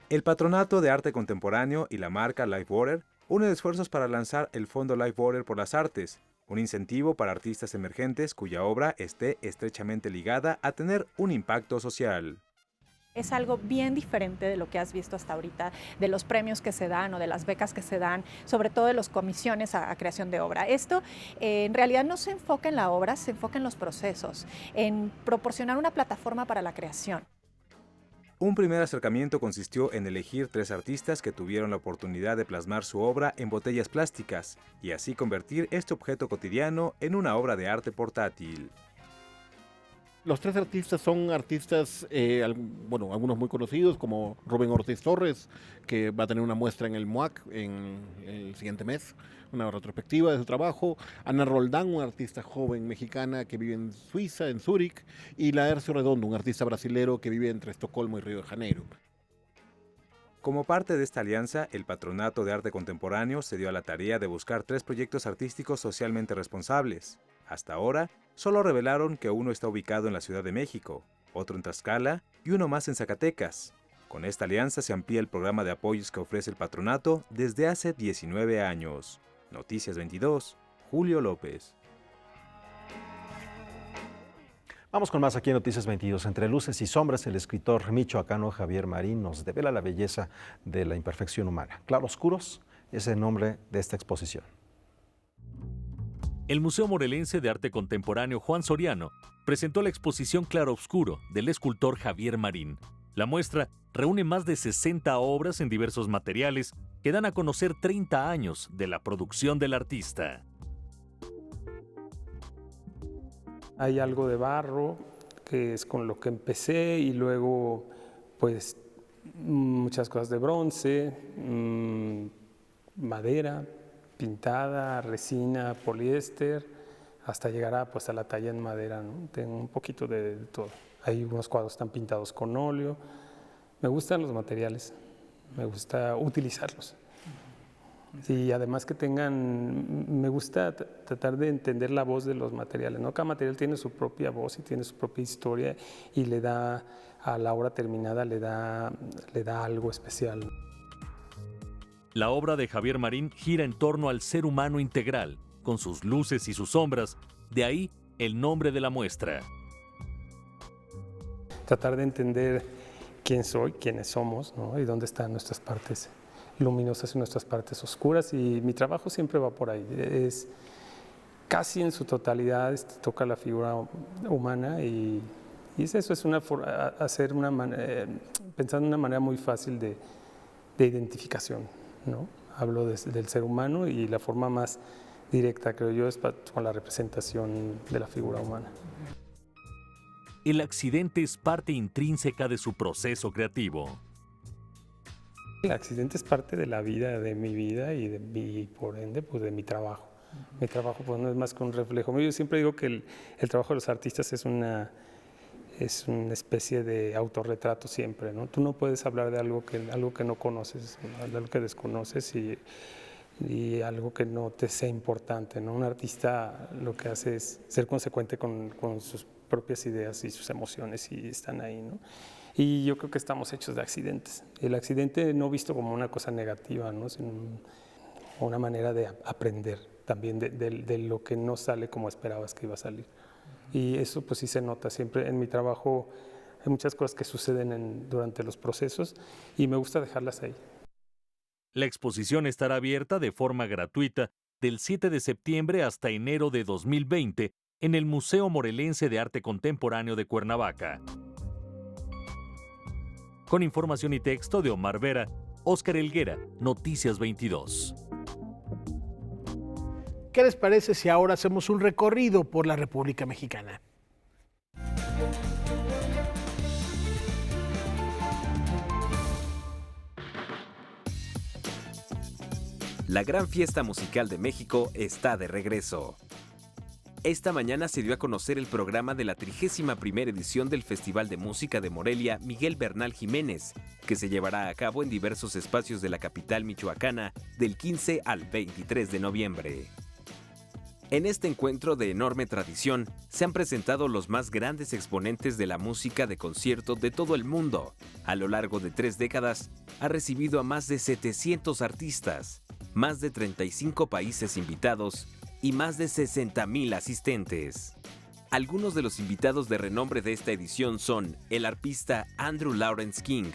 Speaker 13: El Patronato de Arte Contemporáneo y la marca LifeWater unen esfuerzos para lanzar el Fondo LifeWater por las Artes, un incentivo para artistas emergentes cuya obra esté estrechamente ligada a tener un impacto social.
Speaker 22: Es algo bien diferente de lo que has visto hasta ahorita, de los premios que se dan o de las becas que se dan, sobre todo de las comisiones a creación de obra. Esto en realidad no se enfoca en la obra, se enfoca en los procesos, en proporcionar una plataforma para la creación.
Speaker 13: Un primer acercamiento consistió en elegir 3 artistas que tuvieron la oportunidad de plasmar su obra en botellas plásticas y así convertir este objeto cotidiano en una obra de arte portátil.
Speaker 23: Los 3 artistas son artistas, algunos muy conocidos, como Rubén Ortiz Torres, que va a tener una muestra en el MOAC en el siguiente mes, una retrospectiva de su trabajo. Ana Roldán, una artista joven mexicana que vive en Suiza, en Zúrich, y Laércio Redondo, un artista brasilero que vive entre Estocolmo y Río de Janeiro.
Speaker 13: Como parte de esta alianza, el Patronato de Arte Contemporáneo se dio a la tarea de buscar 3 proyectos artísticos socialmente responsables. Hasta ahora, solo revelaron que uno está ubicado en la Ciudad de México, otro en Tlaxcala y uno más en Zacatecas. Con esta alianza se amplía el programa de apoyos que ofrece el patronato desde hace 19 años. Noticias 22, Julio López.
Speaker 1: Vamos con más aquí en Noticias 22. Entre luces y sombras, el escritor michoacano Javier Marín nos devela la belleza de la imperfección humana. Claroscuros es el nombre de esta exposición.
Speaker 5: El Museo Morelense de Arte Contemporáneo Juan Soriano presentó la exposición Claroscuro del escultor Javier Marín. La muestra reúne más de 60 obras en diversos materiales que dan a conocer 30 años de la producción del artista.
Speaker 7: Hay algo de barro, que es con lo que empecé, y luego pues muchas cosas de bronce, madera, pintada, resina, poliéster, hasta llegar pues a la talla en madera, ¿no? Tengo un poquito de todo. Hay unos cuadros que están pintados con óleo. Me gustan los materiales, me gusta utilizarlos. Y además que me gusta tratar de entender la voz de los materiales, ¿no? Cada material tiene su propia voz y tiene su propia historia y le da, a la obra terminada, le da algo especial.
Speaker 5: La obra de Javier Marín gira en torno al ser humano integral, con sus luces y sus sombras, de ahí el nombre de la muestra.
Speaker 7: Tratar de entender quién soy, quiénes somos, ¿no? Y dónde están nuestras partes luminosas y nuestras partes oscuras, y mi trabajo siempre va por ahí. Es casi en su totalidad toca la figura humana y es eso, es pensar en una manera muy fácil de identificación, ¿no? Hablo del ser humano y la forma más directa, creo yo, es con la representación de la figura humana.
Speaker 5: El accidente es parte intrínseca de su proceso creativo.
Speaker 7: El accidente es parte de la vida, de mi vida y por ende pues de mi trabajo. Mi trabajo pues no es más que un reflejo. Yo siempre digo que el trabajo de los artistas es una especie de autorretrato siempre, ¿no? Tú no puedes hablar de algo que no conoces, de algo que desconoces y algo que no te sea importante, ¿no? Un artista lo que hace es ser consecuente con sus propias ideas y sus emociones y están ahí, ¿no? Y yo creo que estamos hechos de accidentes. El accidente no visto como una cosa negativa, ¿no? Sino una manera de aprender también de lo que no sale como esperabas que iba a salir. Y eso pues sí se nota siempre. En mi trabajo hay muchas cosas que suceden durante los procesos y me gusta dejarlas ahí.
Speaker 5: La exposición estará abierta de forma gratuita del 7 de septiembre hasta enero de 2020 en el Museo Morelense de Arte Contemporáneo de Cuernavaca. Con información y texto de Omar Vera, Óscar Helguera, Noticias 22.
Speaker 2: ¿Qué les parece si ahora hacemos un recorrido por la República Mexicana?
Speaker 20: La gran fiesta musical de México está de regreso. Esta mañana se dio a conocer el programa de la 31ª edición del Festival de Música de Morelia Miguel Bernal Jiménez, que se llevará a cabo en diversos espacios de la capital michoacana del 15 al 23 de noviembre. En este encuentro de enorme tradición, se han presentado los más grandes exponentes de la música de concierto de todo el mundo. A lo largo de 3 décadas, ha recibido a más de 700 artistas, más de 35 países invitados y más de 60,000 asistentes. Algunos de los invitados de renombre de esta edición son el arpista Andrew Lawrence King,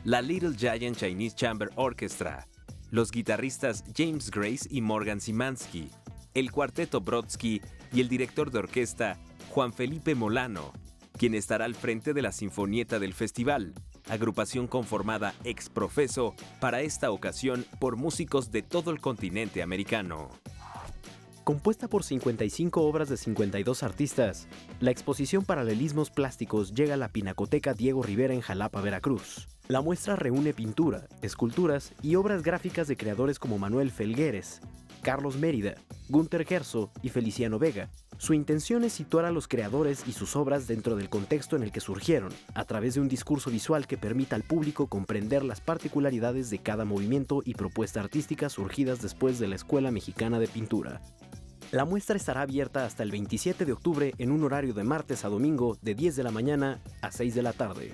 Speaker 20: la Little Giant Chinese Chamber Orchestra, los guitarristas James Grace y Morgan Szymanski, el cuarteto Brodsky y el director de orquesta Juan Felipe Molano, quien estará al frente de la Sinfonieta del festival, agrupación conformada ex profeso para esta ocasión por músicos de todo el continente americano.
Speaker 8: Compuesta por 55 obras de 52 artistas, la exposición Paralelismos Plásticos llega a la Pinacoteca Diego Rivera en Jalapa, Veracruz. La muestra reúne pintura, esculturas y obras gráficas de creadores como Manuel Felgueres, Carlos Mérida, Günter Gerso y Feliciano Vega, Su intención es situar a los creadores y sus obras dentro del contexto en el que surgieron, a través de un discurso visual que permita al público comprender las particularidades de cada movimiento y propuesta artística surgidas después de la Escuela Mexicana de Pintura. La muestra estará abierta hasta el 27 de octubre en un horario de martes a domingo de 10 de la mañana a 6 de la tarde.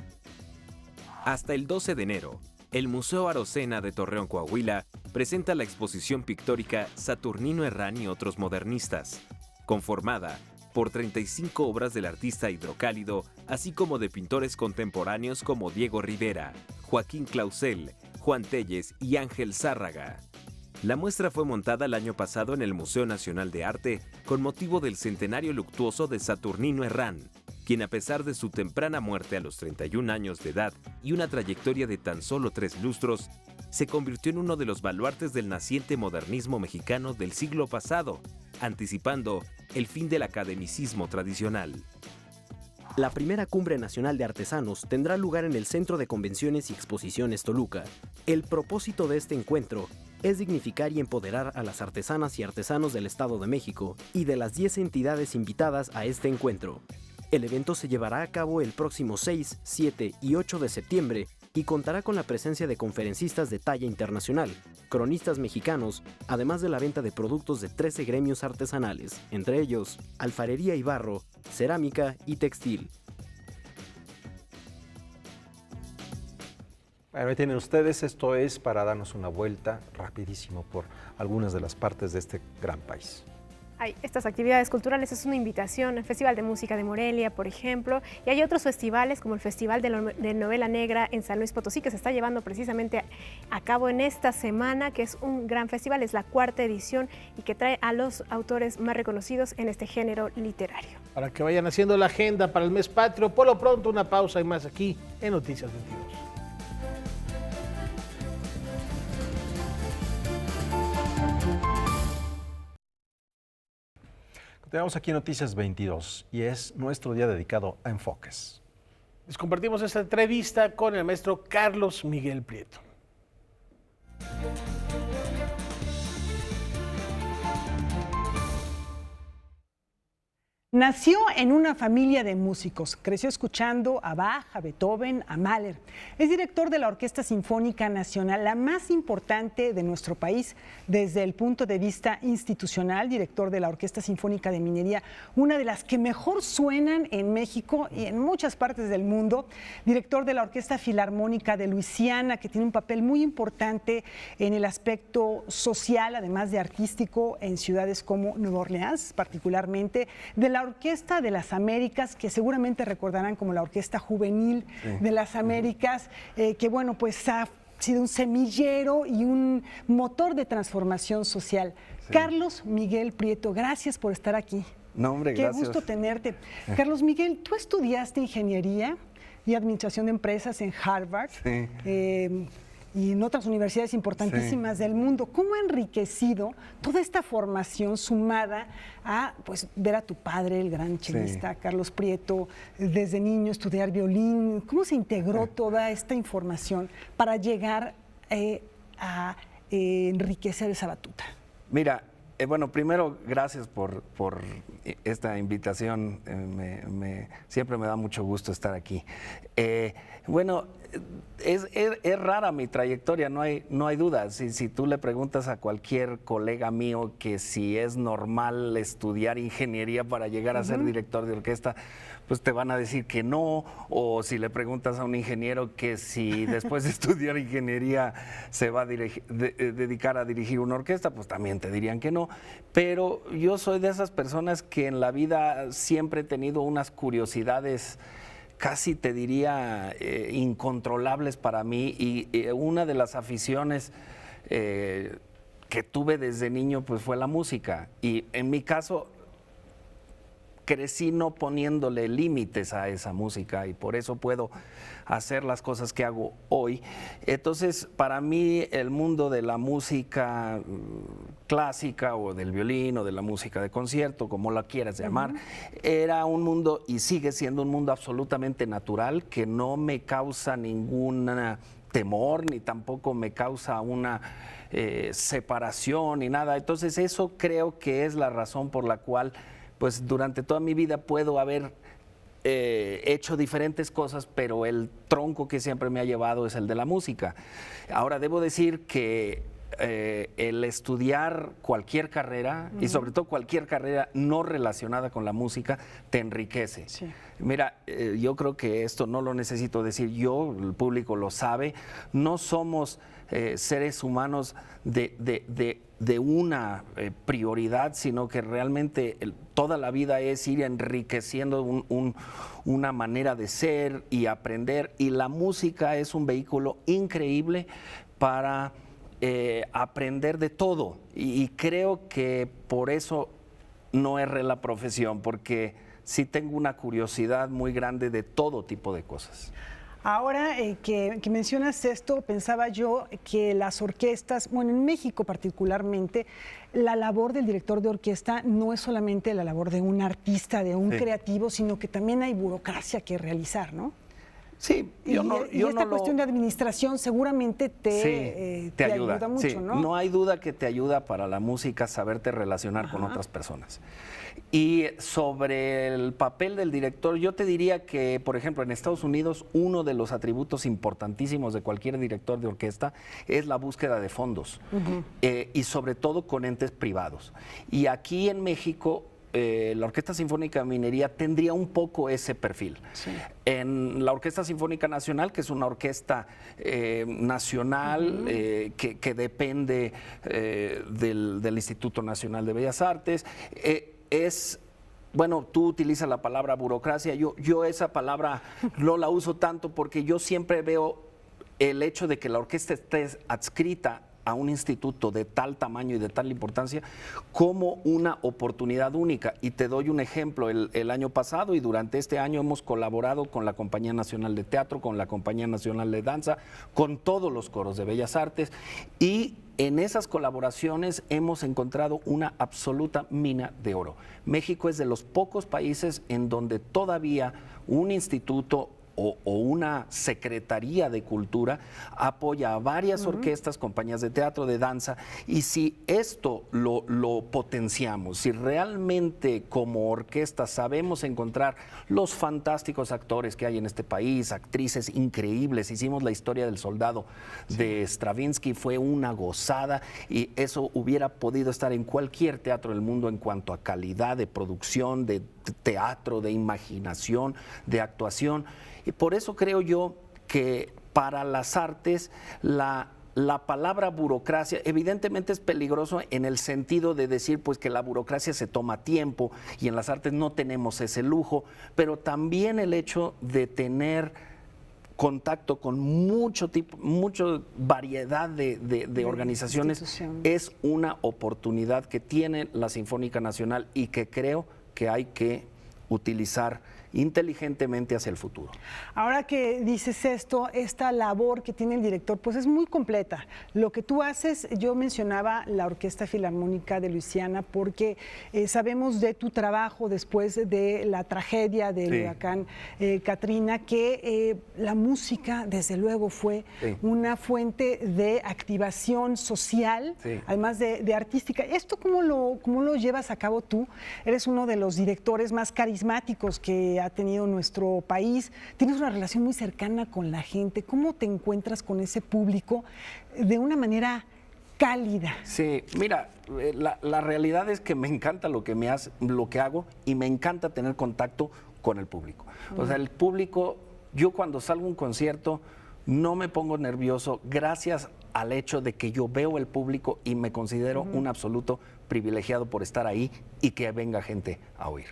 Speaker 20: Hasta el 12 de enero, el Museo Arocena de Torreón, Coahuila, presenta la exposición pictórica Saturnino Herrán y otros modernistas, conformada por 35 obras del artista Hidrocálido, así como de pintores contemporáneos como Diego Rivera, Joaquín Clausel, Juan Telles y Ángel Zárraga. La muestra fue montada el año pasado en el Museo Nacional de Arte con motivo del centenario luctuoso de Saturnino Herrán, quien a pesar de su temprana muerte a los 31 años de edad y una trayectoria de tan solo 3 lustros, se convirtió en uno de los baluartes del naciente modernismo mexicano del siglo pasado, anticipando el fin del academicismo tradicional.
Speaker 8: La primera Cumbre Nacional de Artesanos tendrá lugar en el Centro de Convenciones y Exposiciones Toluca. El propósito de este encuentro es dignificar y empoderar a las artesanas y artesanos del Estado de México y de las 10 entidades invitadas a este encuentro. El evento se llevará a cabo el próximo 6, 7 y 8 de septiembre y contará con la presencia de conferencistas de talla internacional, cronistas mexicanos, además de la venta de productos de 13 gremios artesanales, entre ellos alfarería y barro, cerámica y textil.
Speaker 1: Bueno, ahí tienen ustedes, esto es para darnos una vuelta rapidísimo por algunas de las partes de este gran país.
Speaker 3: Hay estas actividades culturales, es una invitación, el Festival de Música de Morelia, por ejemplo, y hay otros festivales como el Festival de Novela Negra en San Luis Potosí, que se está llevando precisamente a cabo en esta semana, que es un gran festival, es la 4ª edición y que trae a los autores más reconocidos en este género literario.
Speaker 2: Para que vayan haciendo la agenda para el mes patrio, por lo pronto una pausa y más aquí en Noticias 22.
Speaker 1: Tenemos aquí Noticias 22 y es nuestro día dedicado a enfoques.
Speaker 2: Les compartimos esta entrevista con el maestro Carlos Miguel Prieto.
Speaker 9: Nació en una familia de músicos, creció escuchando a Bach, a Beethoven, a Mahler. Es director de la Orquesta Sinfónica Nacional, la más importante de nuestro país desde el punto de vista institucional, director de la Orquesta Sinfónica de Minería, una de las que mejor suenan en México y en muchas partes del mundo, director de la Orquesta Filarmónica de Luisiana, que tiene un papel muy importante en el aspecto social, además de artístico, en ciudades como Nueva Orleans, particularmente, de la Orquesta de las Américas, que seguramente recordarán como la Orquesta Juvenil de las Américas, que bueno, pues ha sido un semillero y un motor de transformación social. Sí. Carlos Miguel Prieto, gracias por estar aquí.
Speaker 11: No, hombre, gracias.
Speaker 9: Qué gusto tenerte. Carlos Miguel, tú estudiaste Ingeniería y Administración de Empresas en Harvard. Sí. Y en otras universidades importantísimas del mundo. ¿Cómo ha enriquecido toda esta formación sumada a pues, ver a tu padre, el gran chelista Carlos Prieto, desde niño estudiar violín? ¿Cómo se integró toda esta información para llegar a enriquecer esa batuta?
Speaker 11: Mira, bueno, primero, gracias por esta invitación. Siempre me da mucho gusto estar aquí. Bueno, es rara mi trayectoria, no hay duda. Si tú le preguntas a cualquier colega mío que si es normal estudiar ingeniería para llegar a ser director de orquesta, pues te van a decir que no, o si le preguntas a un ingeniero que si después de estudiar ingeniería se va a dedicar a dirigir una orquesta, pues también te dirían que no. Pero yo soy de esas personas que en la vida siempre he tenido unas curiosidades casi te diría incontrolables para mí, y una de las aficiones que tuve desde niño pues fue la música, y en mi caso crecí no poniéndole límites a esa música y por eso puedo hacer las cosas que hago hoy. Entonces, para mí el mundo de la música clásica o del violín o de la música de concierto, como la quieras llamar, era un mundo y sigue siendo un mundo absolutamente natural que no me causa ningún temor ni tampoco me causa una separación ni nada. Entonces, eso creo que es la razón por la cual pues durante toda mi vida puedo haber hecho diferentes cosas, pero el tronco que siempre me ha llevado es el de la música. Ahora, debo decir que el estudiar cualquier carrera, y sobre todo cualquier carrera no relacionada con la música, te enriquece. Sí. Mira, yo creo que esto no lo necesito decir yo, el público lo sabe, no somos seres humanos de una prioridad, sino que realmente toda la vida es ir enriqueciendo una manera de ser y aprender, y la música es un vehículo increíble para aprender de todo, y creo que por eso no erré la profesión, porque sí tengo una curiosidad muy grande de todo tipo de cosas.
Speaker 9: Ahora que mencionas esto, pensaba yo que las orquestas, bueno, en México particularmente, la labor del director de orquesta no es solamente la labor de un artista, de un creativo, sino que también hay burocracia que realizar, ¿no?
Speaker 11: Sí,
Speaker 9: esta cuestión de administración seguramente te ayuda mucho,
Speaker 11: sí.
Speaker 9: ¿no?
Speaker 11: No hay duda que te ayuda para la música saberte relacionar con otras personas. Y sobre el papel del director, yo te diría que, por ejemplo, en Estados Unidos, uno de los atributos importantísimos de cualquier director de orquesta es la búsqueda de fondos, y sobre todo con entes privados. Y aquí en México, la Orquesta Sinfónica de Minería tendría un poco ese perfil. Sí. En la Orquesta Sinfónica Nacional, que es una orquesta nacional que depende del Instituto Nacional de Bellas Artes, bueno, tú utilizas la palabra burocracia, yo esa palabra no la uso tanto porque yo siempre veo el hecho de que la orquesta esté adscrita a un instituto de tal tamaño y de tal importancia como una oportunidad única. Y te doy un ejemplo, el año pasado y durante este año hemos colaborado con la Compañía Nacional de Teatro, con la Compañía Nacional de Danza, con todos los coros de Bellas Artes, y en esas colaboraciones hemos encontrado una absoluta mina de oro. México es de los pocos países en donde todavía un instituto o una secretaría de cultura apoya a varias orquestas, compañías de teatro, de danza, y si esto lo potenciamos, si realmente como orquesta sabemos encontrar los fantásticos actores que hay en este país, actrices increíbles, hicimos la historia del soldado de Stravinsky, fue una gozada, y eso hubiera podido estar en cualquier teatro del mundo en cuanto a calidad de producción, de teatro, de imaginación, de actuación. Y por eso creo yo que para las artes la palabra burocracia evidentemente es peligroso en el sentido de decir pues que la burocracia se toma tiempo y en las artes no tenemos ese lujo, pero también el hecho de tener contacto con mucha variedad de organizaciones es una oportunidad que tiene la Sinfónica Nacional y que creo que hay que utilizar inteligentemente hacia el futuro.
Speaker 9: Ahora que dices esto, esta labor que tiene el director, pues es muy completa. Lo que tú haces, yo mencionaba la Orquesta Filarmónica de Luisiana porque sabemos de tu trabajo después de la tragedia del huracán Katrina, que la música desde luego fue una fuente de activación social, además de artística. ¿Esto cómo lo llevas a cabo tú? Eres uno de los directores más carismáticos que ha tenido nuestro país, tienes una relación muy cercana con la gente, ¿cómo te encuentras con ese público de una manera cálida?
Speaker 11: Sí, mira, la realidad es que me encanta lo que hago y me encanta tener contacto con el público. O sea, el público, yo cuando salgo a un concierto no me pongo nervioso gracias al hecho de que yo veo el público y me considero un absoluto privilegiado por estar ahí y que venga gente a oír.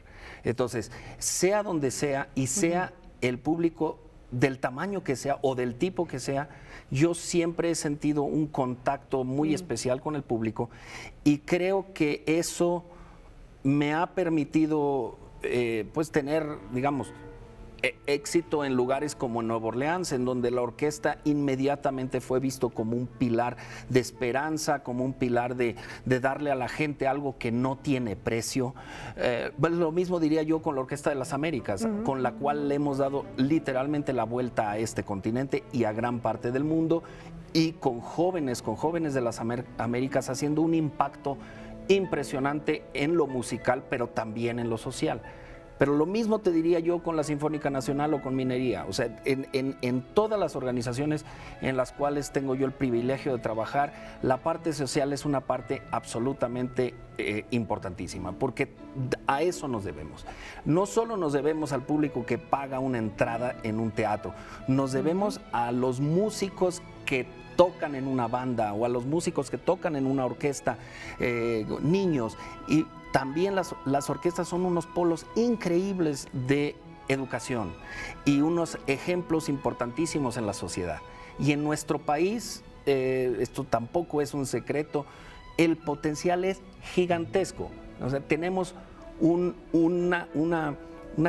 Speaker 11: Entonces, sea donde sea y sea el público del tamaño que sea o del tipo que sea, yo siempre he sentido un contacto muy especial con el público y creo que eso me ha permitido pues tener, digamos, éxito en lugares como Nueva Orleans, en donde la orquesta inmediatamente fue visto como un pilar de esperanza, como un pilar de darle a la gente algo que no tiene precio. Lo mismo diría yo con la Orquesta de las Américas, con la cual le hemos dado literalmente la vuelta a este continente y a gran parte del mundo, y con jóvenes de las Américas haciendo un impacto impresionante en lo musical, pero también en lo social. Pero lo mismo te diría yo con la Sinfónica Nacional o con Minería. O sea, en todas las organizaciones en las cuales tengo yo el privilegio de trabajar, la parte social es una parte absolutamente importantísima, porque a eso nos debemos. No solo nos debemos al público que paga una entrada en un teatro, nos debemos a los músicos que tocan en una banda o a los músicos que tocan en una orquesta, niños, y también las orquestas son unos polos increíbles de educación y unos ejemplos importantísimos en la sociedad. Y en nuestro país, esto tampoco es un secreto, el potencial es gigantesco. O sea, tenemos una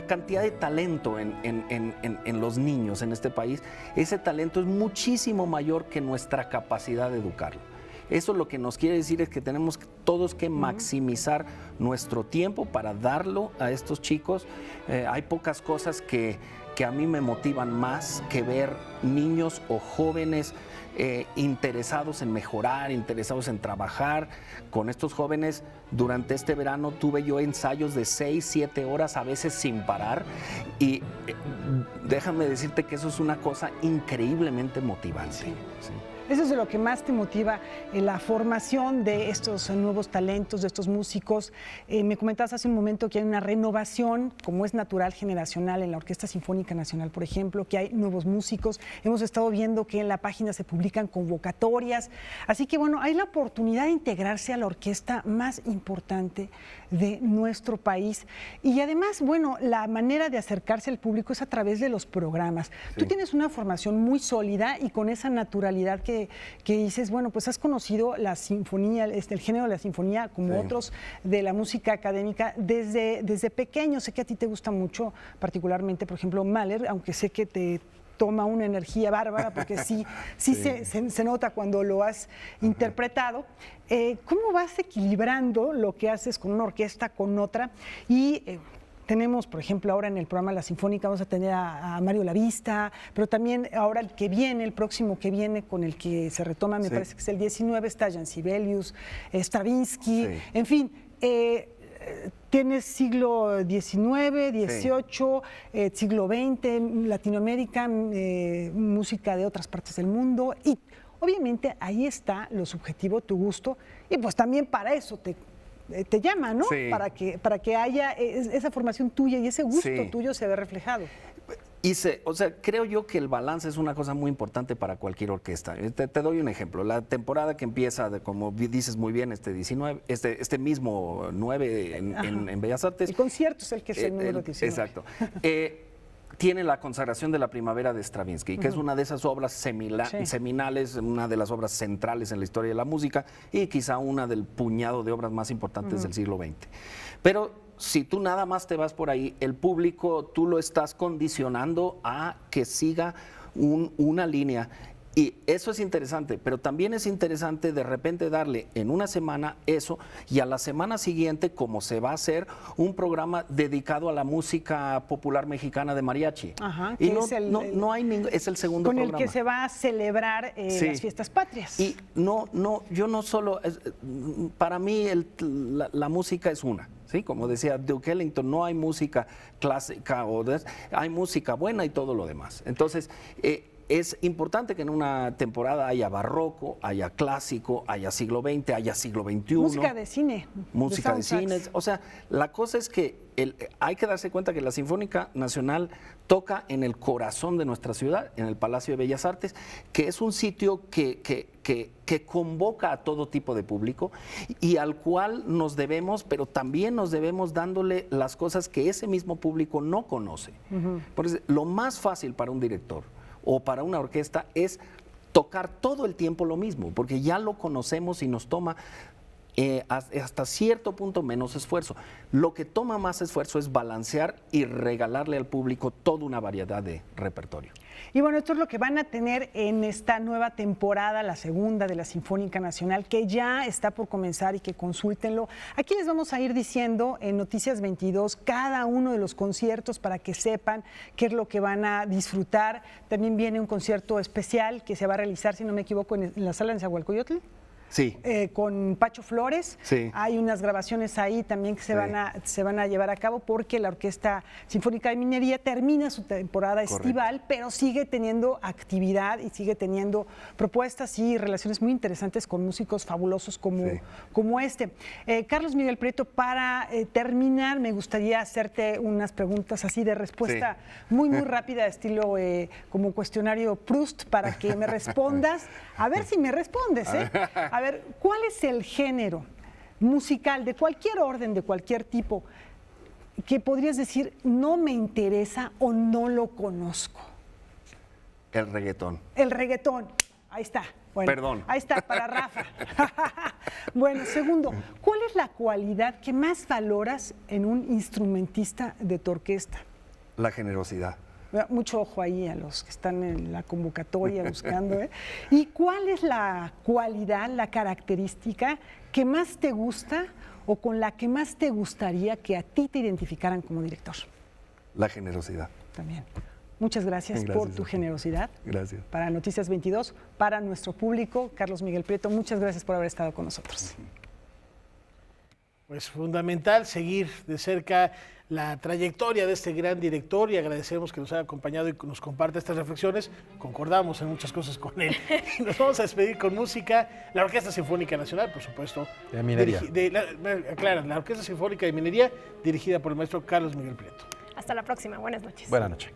Speaker 11: cantidad de talento en los niños en este país. Ese talento es muchísimo mayor que nuestra capacidad de educarlo. Eso lo que nos quiere decir es que tenemos todos que maximizar nuestro tiempo para darlo a estos chicos. Hay pocas cosas que a mí me motivan más que ver niños o jóvenes interesados en mejorar, interesados en trabajar. Con estos jóvenes durante este verano tuve yo ensayos de 6, 7 horas, a veces sin parar, y déjame decirte que eso es una cosa increíblemente motivante.
Speaker 9: Sí.
Speaker 11: Sí.
Speaker 9: Eso es de lo que más te motiva, la formación de estos nuevos talentos, de estos músicos. Me comentabas hace un momento que hay una renovación, como es natural, generacional en la Orquesta Sinfónica Nacional, por ejemplo, que hay nuevos músicos. Hemos estado viendo que en la página se publican convocatorias. Así que, bueno, hay la oportunidad de integrarse a la orquesta más importante de nuestro país. Y además, bueno, la manera de acercarse al público es a través de los programas. Sí. Tú tienes una formación muy sólida y con esa naturalidad que dices, bueno, pues has conocido la sinfonía, el género de la sinfonía, como otros de la música académica, desde pequeño. Sé que a ti te gusta mucho, particularmente, por ejemplo, Mahler, aunque sé que te toma una energía bárbara, porque sí. Se nota cuando lo has interpretado. ¿Cómo vas equilibrando lo que haces con una orquesta, con otra? Y tenemos, por ejemplo, ahora en el programa La Sinfónica vamos a tener a Mario Lavista, pero también ahora el próximo que viene, con el que se retoma, me parece que es el 19, está Jan Sibelius, Stravinsky, en fin. Tienes siglo XIX, XVIII, siglo XX, Latinoamérica, música de otras partes del mundo, y obviamente ahí está lo subjetivo, tu gusto, y pues también para eso te llama, ¿no? Sí. Para que haya esa formación tuya y ese gusto tuyo se ve reflejado.
Speaker 11: O sea, creo yo que el balance es una cosa muy importante para cualquier orquesta. Te doy un ejemplo. La temporada que empieza, como dices muy bien, este mismo 9 en Bellas Artes.
Speaker 9: El concierto es el que es el número 19.
Speaker 11: Exacto. Tiene la consagración de la primavera de Stravinsky, que es una de esas obras seminales, una de las obras centrales en la historia de la música y quizá una del puñado de obras más importantes del siglo XX. Pero si tú nada más te vas por ahí, el público tú lo estás condicionando a que siga una línea. Y eso es interesante, pero también es interesante de repente darle en una semana eso y a la semana siguiente, como se va a hacer, un programa dedicado a la música popular mexicana de mariachi.
Speaker 9: Ajá,
Speaker 11: y es el segundo
Speaker 9: con
Speaker 11: programa.
Speaker 9: Con el que se va a celebrar las fiestas patrias.
Speaker 11: Y yo no solo, para mí la música es una. Sí, como decía Duke Ellington, no hay música clásica, hay música buena y todo lo demás. Entonces, es importante que en una temporada haya barroco, haya clásico, haya siglo XX, haya siglo XXI.
Speaker 9: Música de cine.
Speaker 11: Música de cine. O sea, la cosa es que hay que darse cuenta que la Sinfónica Nacional toca en el corazón de nuestra ciudad, en el Palacio de Bellas Artes, que es un sitio que convoca a todo tipo de público y al cual nos debemos, pero también nos debemos dándole las cosas que ese mismo público no conoce. Por eso, lo más fácil para un director o para una orquesta es tocar todo el tiempo lo mismo, porque ya lo conocemos y nos toma hasta cierto punto menos esfuerzo. Lo que toma más esfuerzo es balancear y regalarle al público toda una variedad de repertorio.
Speaker 9: Y bueno, esto es lo que van a tener en esta nueva temporada, la segunda de la Sinfónica Nacional, que ya está por comenzar y que consúltenlo. Aquí les vamos a ir diciendo en Noticias 22 cada uno de los conciertos para que sepan qué es lo que van a disfrutar. También viene un concierto especial que se va a realizar, si no me equivoco, en la sala de Nezahualcóyotl.
Speaker 11: Sí.
Speaker 9: Con Pacho Flores.
Speaker 11: Sí.
Speaker 9: Hay unas grabaciones ahí también que se van a llevar a cabo porque la Orquesta Sinfónica de Minería termina su temporada estival, pero sigue teniendo actividad y sigue teniendo propuestas y relaciones muy interesantes con músicos fabulosos como este. Carlos Miguel Prieto, para terminar, me gustaría hacerte unas preguntas así de respuesta muy rápida, estilo como cuestionario Proust, para que me respondas. A ver si me respondes, ¿eh? A ver, ¿cuál es el género musical de cualquier orden, de cualquier tipo, que podrías decir no me interesa o no lo conozco?
Speaker 11: El reggaetón.
Speaker 9: El reggaetón. Ahí está. Bueno,
Speaker 11: Perdón.
Speaker 9: Ahí está, para Rafa. Bueno, segundo, ¿cuál es la cualidad que más valoras en un instrumentista de tu orquesta?
Speaker 11: La generosidad.
Speaker 9: Mucho ojo ahí a los que están en la convocatoria buscando. ¿Y cuál es la cualidad, la característica que más te gusta o con la que más te gustaría que a ti te identificaran como director?
Speaker 11: La generosidad.
Speaker 9: También. Muchas gracias por tu generosidad.
Speaker 11: Gracias.
Speaker 9: Para Noticias 22, para nuestro público, Carlos Miguel Prieto, muchas gracias por haber estado con nosotros.
Speaker 2: Pues fundamental seguir de cerca la trayectoria de este gran director y agradecemos que nos haya acompañado y nos comparte estas reflexiones. Concordamos en muchas cosas con él. Nos vamos a despedir con música. La Orquesta Sinfónica Nacional, por supuesto.
Speaker 1: De Minería.
Speaker 2: La Orquesta Sinfónica de Minería, dirigida por el maestro Carlos Miguel Prieto.
Speaker 3: Hasta la próxima. Buenas noches.
Speaker 1: Buenas noches.